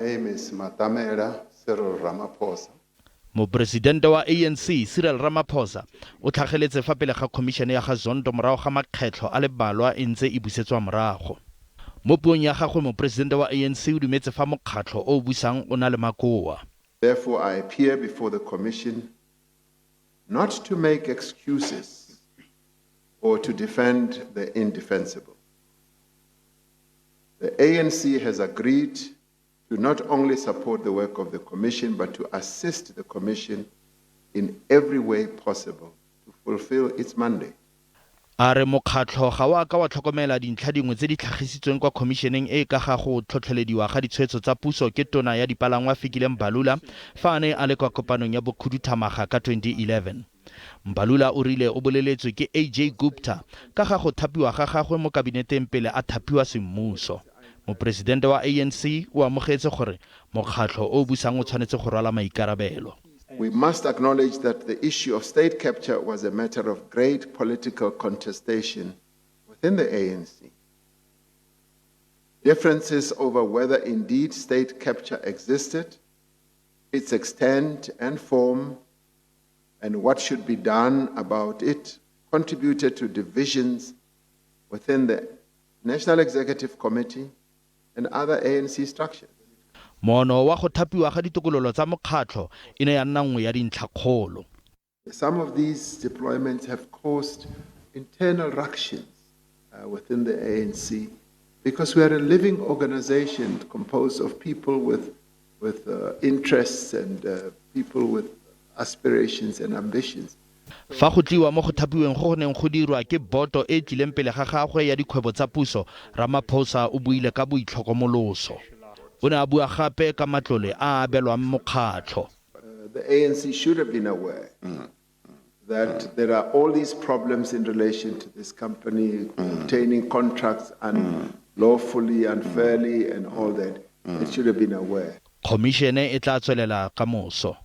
name is Cyril Ramaphosa. Mopresidente wa ANC Cyril Ramaphosa o tlhageletse fa pele ga khomishine ya ga Zondo morago ga makgetlo a le balwa e ntse e busetswa morago. Mo puong ya gagwe mopresidente wa ANC o dumetse fa mokgatlo o busang o na le makoa. Therefore, I appear before the Commission not to make excuses or to defend the indefensible. The ANC has agreed to not only support the work of the Commission, but to assist the Commission in every way possible to fulfill its mandate. Are mokgatlo ga wa ka wa tlhokomela dintlha dingwe tse di tlhagisitsweng kwa khomishineng e ka ga go tlhotlhelediwa ga ditshwetso tsa puso ke tona ya dipalangwa Fikile Mbalula fa a ne a le kwa kopanong ya bokhuduthamaga ka 2011. Mbalula o rile o boleletswe ke AJ Gupta ka ga go thapiwa ga gagwe mo kabineteng pele a thapiwa semmuso. Mopresidente wa ANC o amogetse gore mokgatlo o busang o tshwanetse go rwala maikarabelo. We must acknowledge that the issue of state capture was a matter of great political contestation within the ANC. Differences over whether indeed state capture existed, its extent and form, and what should be done about it contributed to divisions within the National Executive Committee and other ANC structures. Mono wa go thapiwa ga ditokololo tsa mokgatlo ine ya nna nngwe ya dintlhakgolo. Some of these deployments have caused internal ructions within the ANC because we are a living organization composed of people with interests and people with aspirations and ambitions. Fa go tliwa mo go thapiweng go neng go dirwa ke boto e tlileng pele ga gagwe ya dikgwebo tsa puso, Ramaphosa o buile ka boitlhokomoloso. O ne a bua gape ka matlole a abelwang mokgatlo. The ANC should have been aware that there are all these problems in relation to this company obtaining contracts unlawfully, unfairly, and all that. It should have been aware. Khomishine e tla tswelela ka moso.